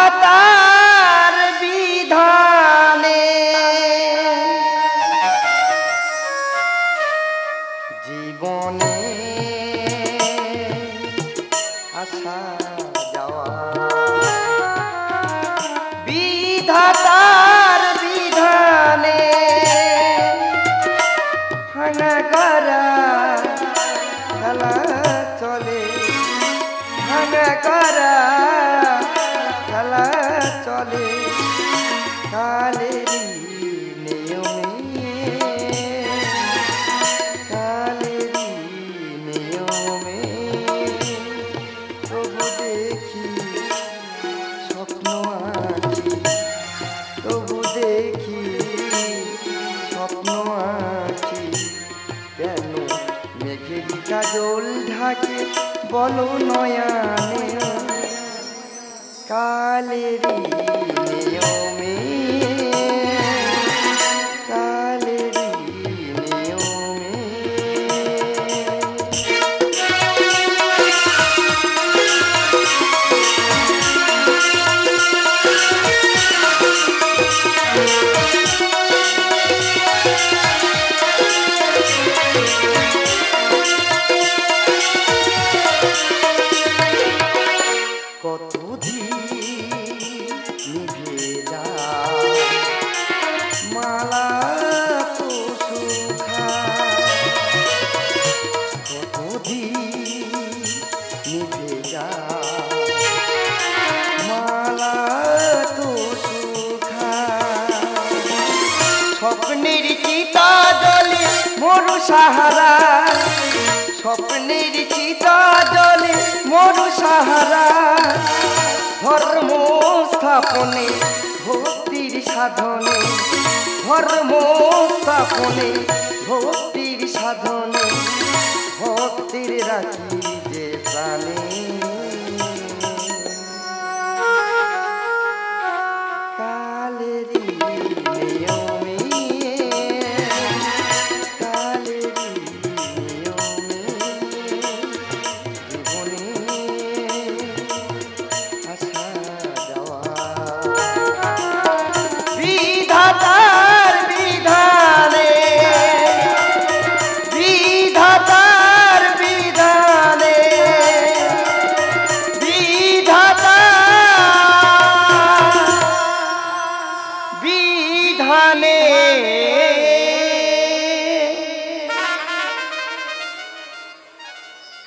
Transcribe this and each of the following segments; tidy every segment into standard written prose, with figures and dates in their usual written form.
বিধাতার বিধানে জীবনে আসা যাওয়া বিধাতার বিধানে ভাঙা করা খেলা চলে ভাঙা করা খেলা চলে কালেরই নিয়মে কালেরই নিয়মে তবু দেখি স্বপ্ন আঁকি তবু দেখি স্বপ্ন আঁকি কেন মেঘের কাজল ঢাকে বলো নয়ানে কালেরই নিয়মে কালেরই নিয়মে স্বপ্নের চিতা জলে মরু সাহারা স্বপ্নের চিতা জলে মরু সাহারা ধর্ম স্থাপনে ভক্তির সাধনে ধর্ম স্থাপনে ভক্তির সাধনে ভক্তির রাখি যে প্রাণে কালেরই নিয়মে কালেরই নিয়মে জীবনে আসা যাওয়া বিধাতার বিধানে বিধাতার বিধানে বিধানে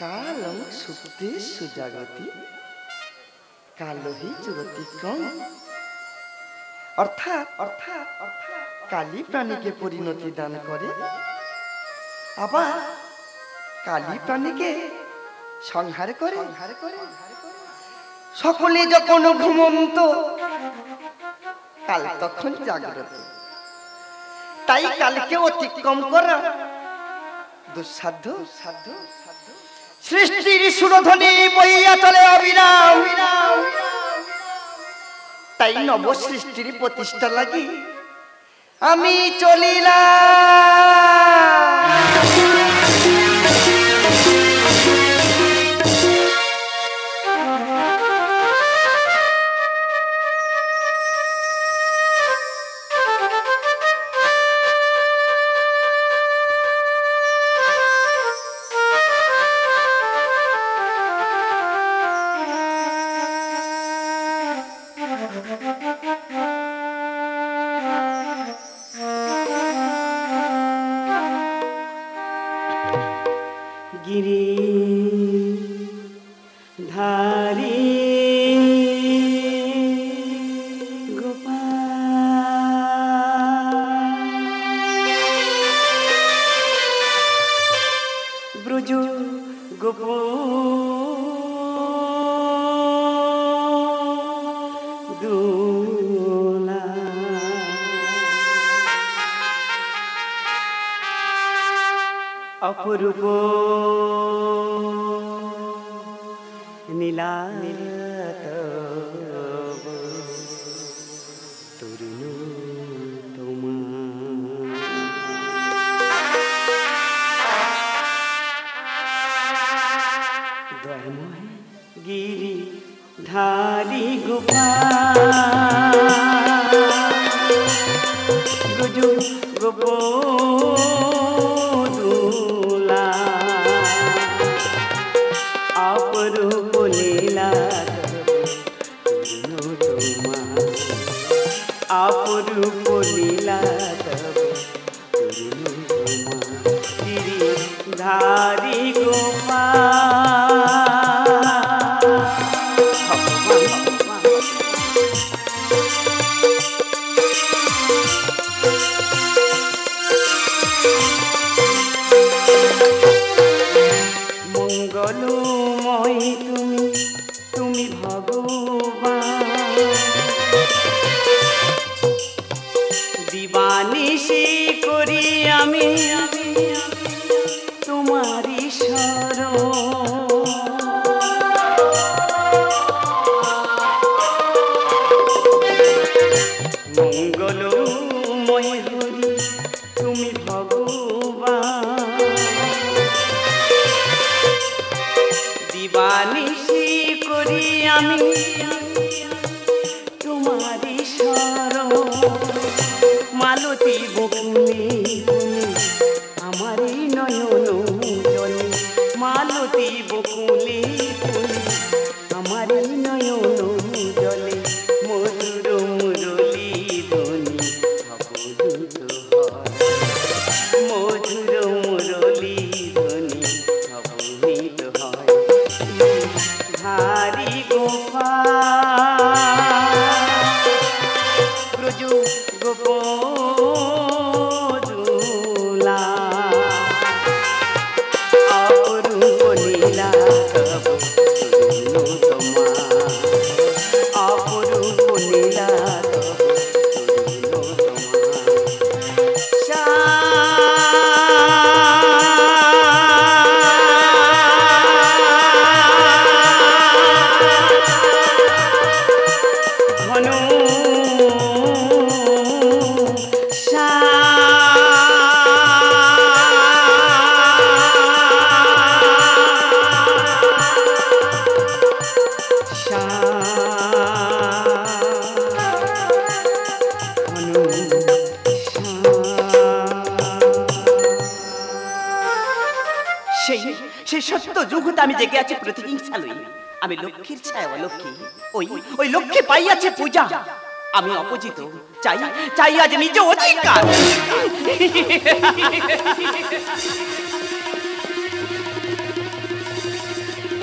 কালং সুপ্তে সুজাগতি কালহি জগতিক্রম অর্থাৎ অর্থাৎ অর্থাৎ কালী প্রাণীকে পরিণতি দান করে আবার কালী প্রাণীকে সংহার করে সকলে যখন ঘুমন্ত কাল তখন জাগ্রত তাই কালকে অতিক্রম করা দুঃসাধ্য সৃষ্টির সুরধ্বনি বইয়া চলে অবিরাম তাই নব সৃষ্টির প্রতিষ্ঠা লাগি আমি চলিলাম অপরূপ নীলাত তরুণ তোমার ধর্ম গিরি ধারি গোপাল গুজু গোপদুলা অপরূপ লীলা অপরূপ লীলা ধারি গোপাল মঙ্গলময় তুমি তুমি ভগবান দিবানিশি করি আমি তোমারি শরণ মঙ্গলময় হরি তুমি ভগবান দিবানিশি করি আমি তোমারি শরণ মালতী বকুলে আমারই নয়ন জলে মালতী বকুলে আমারই নয়ন জলে মধুর মুরলী ধ্বনি অবধূত হয় মধুর মুরলী ধ্বনি অবধূত হয় ধারি গোপাল ব্রজ গোপদুলা অপরূপ লীলা তব তমা অপরূপ লীলা তব ঘন সেই সত্য যুগতে আমি জেগে আছি প্রতিহিংসা লই আমি লক্ষ্মীর ছায়া অলক্ষ্মী ওই ওই লক্ষ্মী পাইয়াছে পূজা আমি অপজিত চাই চাই আজ নিজ অধিকার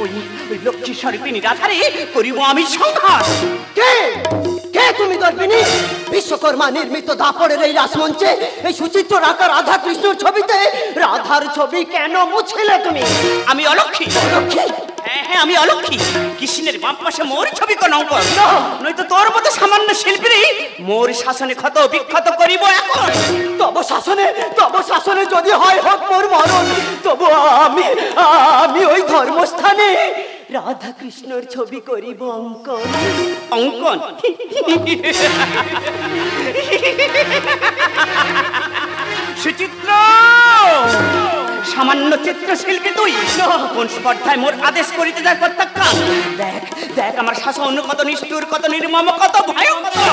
ওই ওই লক্ষ্মী স্বরূপিণী রাধারে করিব আমি সংহার কে কে তুমি দর্পিনী বিশ্বকর্মা নির্মিত দাপড়ের এই রাসমঞ্চে এই সুচিত্র রাখা রাধা কৃষ্ণর ছবিতে রাধার ছবি কেন মুছলে তুমি আমি অলক্ষ্মী অলক্ষ্মী হ্যাঁ হ্যাঁ আমি অলক্ষ্মী কৃষ্ণের বাম পাশে মোর ছবি কোন অঙ্কন নয়তো তোর মতো সামান্য শিল্পীরই মোর শাসনে ক্ষত বিক্ষত করিব এখন তব শাসনে যদি হয় হোক মোর মরণ তবু আমি ওই ধর্মস্থানে রাধা কৃষ্ণর ছবি করিব অঙ্কন অঙ্কন সুচিত্র সামান্য চিত্রশিল্পী তুই কোন স্পর্ধায় মোর আদেশ করিতে যায় প্রত্যাখ্যান দেখ দেখ আমার শাসন কত নিষ্ঠুর কত নির্মম কত ভয়ঙ্কর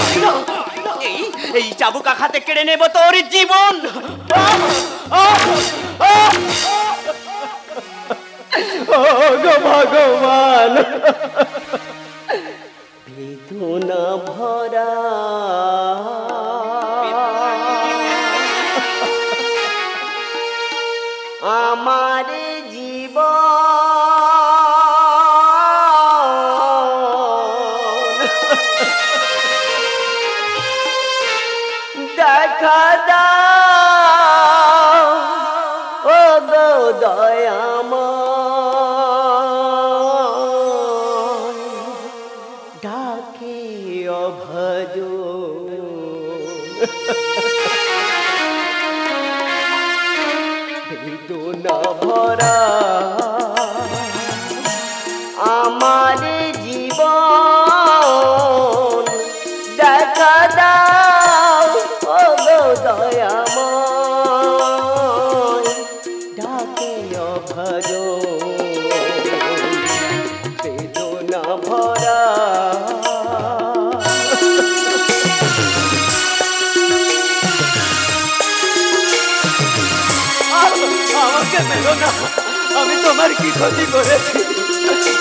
এই এই চাবুক আঘাতে কেড়ে নেব তোর জীবন ও গো ভগবান বেদনা ভরা আমার জীবন দেখা দাও ও গো দয়াময় ডাকে অভজ বেদনা ভরা আমার জীবন দেখা দাও ও গো দয়াময় ডাকে অভজ বেদনা ভরা না, আমি তোমার কি ক্ষতি করেছি?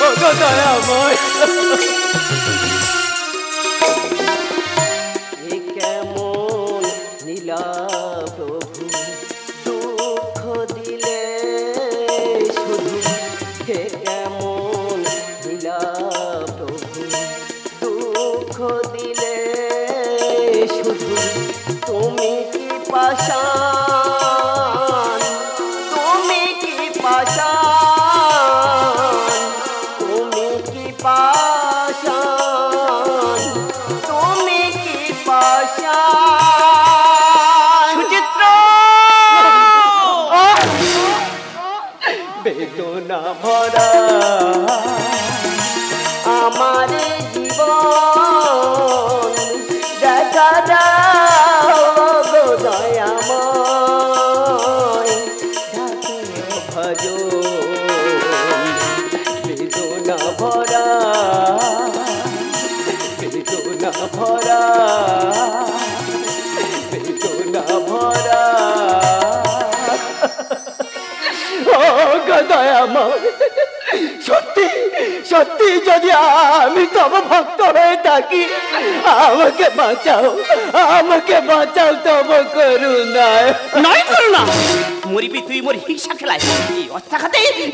ওগো দয়াময়, কেমন নীলা প্রভু দুঃখ দিলে শুধু, হে কেমন নীলা প্রভু দুঃখ দিলে শুধু, তুমি কি পাষাণ, তুমি কি পাষাণ, তুমি কি পাষাণ, তুমি কি পাষাণ। সুচিত্র, বেদনা ভরা আমার জীবন, দেখা দাও গো দয়াময়, ডাকে ভজন। বেদনা ভরা, বেদনা ভরা, বেদনা ভরা, ও গো দয়াময়, সত্যি সত্যি যদি আমি তব ভক্ত হয়ে থাকি, আমাকে বাঁচাও, আমাকে বাঁচাও তব করুণায়। নয় করুণা, মরিবি তুই মোর হিংসা খেলায়।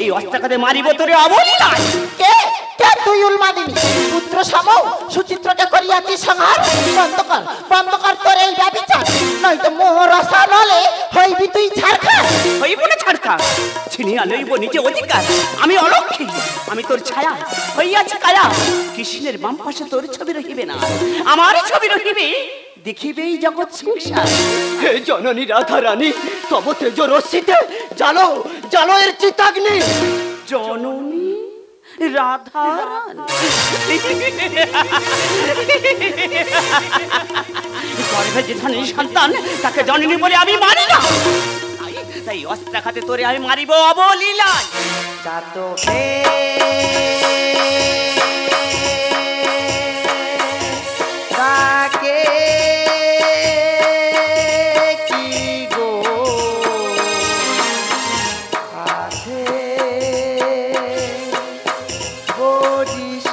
এই অস্ত্রাঘাতে মারিব তোরে অবলীলায়। কে কে তুই উন্মাদিনী পুত্র সম সুচিত্রকে করিয়াছি সংহার। বন্ধকর বন্ধকর তোর এই ব্যভিচার, নয়তো মোর অসানলে হইবি তুই ছাড়খার। হইব না ছাড়খা, ছিনিয়া লইব নিজে অধিকার। আমি অলক্ষী, আমি তোর ছায়া হইয়াছি কায়া। কৃষ্ণের বাম পাশে তোর ছবি রহিবে না, আমার ছবি রহিবে, দেখিবে এই জগৎ সংসার। হে জননী রাধা রানী, তব তেজ রশ্মিতে জালো জালো এর চিতাগ্নি। জননী রাধা গর্ভে যে ধনের সন্তান, তাকে জননী বলে আমি মারি না। তাই অস্ত্রাঘাতে তোরে আমি মারিব অবলীলায়। চাতকে তাকে কি গো আছে বরিশ,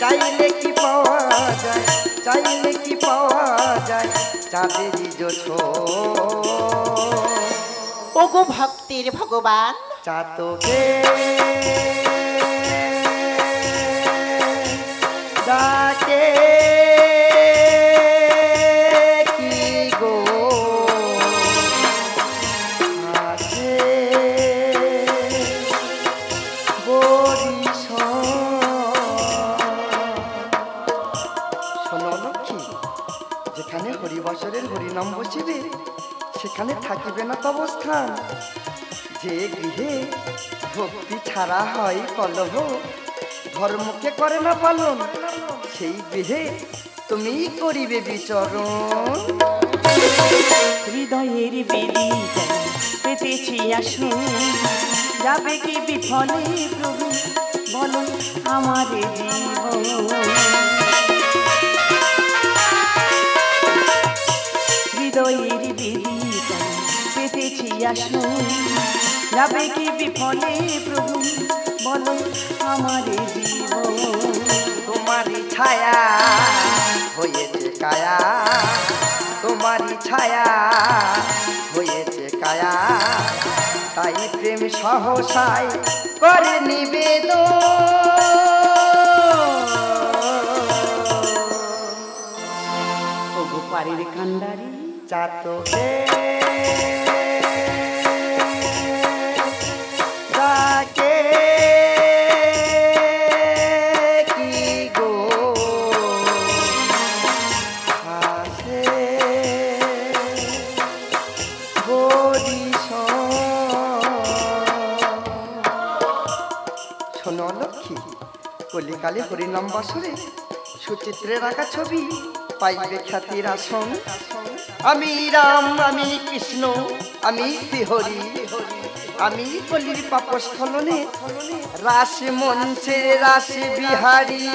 চাইলে কি পাওয়া যায়, চাইলে কি পাওয়া যায়, চাঁদেরই জোছো ওগো ভক্তির ভগবান, চাতকে ডাকে কি গো আছে বরিশ। শোনো লক্ষ্মী, যেখানে হরিবসরের হরিনাম বসিবে, সেখানে থাকিবে না তব স্থান। যে গৃহে ভক্তি ছাড়া হয় কলহ, ধর্মকে করে না পালন, সেই গৃহে তুমি করিবে বিচরণ। হৃদয়ের বেদি পেতেছি আসুন, যাবে কি বিফলে প্রভু বলো আমার জীবন। হৃদয়ের বেদি পেতেছি আসুন, যাবে কি বিফলে প্রভু বলো আমার জীবন। তোমারই ছায়া হয়েছে কায়া, তোমারই ছায়া হয়েছে কায়া, তাই প্রেম সহসায় করে নিবেদন। ও গোপারের কান্ডারি চাতকে ডাকে কি গো আছে বরিশ। শোনো লক্ষ্মী, কলিকালে হরিনাম বাসরে সুচিত্রের আঁকা ছবি পাইবে খ্যাতির আসন। আমি রাম, আমি কৃষ্ণ, আমি শ্রীহরি, আমি কলির পাপস্খলনে রাস মঞ্চের রাস বিহারী।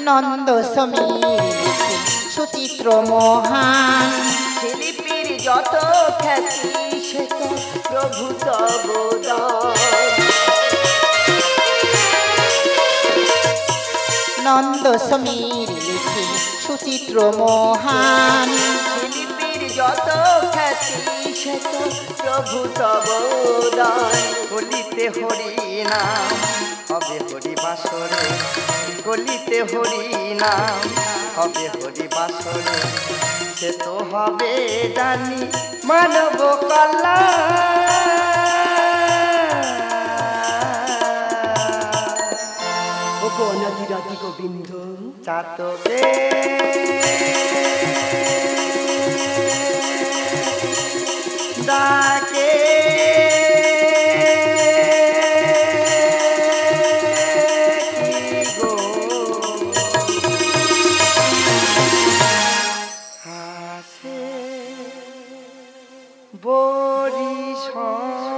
নন্দ সমীর সুচিত্র মহান, শিল্পীর যত খ্যাতি সে তো প্রভু তব দান। নন্দ সমীর লিখি সুচিত্র মহান, শিল্পীর যত খ্যাতি সে তো প্রভু তব দান। গলিতে হরি নাম হবে হরি বাসরে, গলিতে হরি নাম হবে হরি বাসরে, সে তো হবে জানি মানব কল্যাণ। ও অনাদি রাধি গোবিন্দ চাতকে ডাকে কি গো হাসে বরিশান।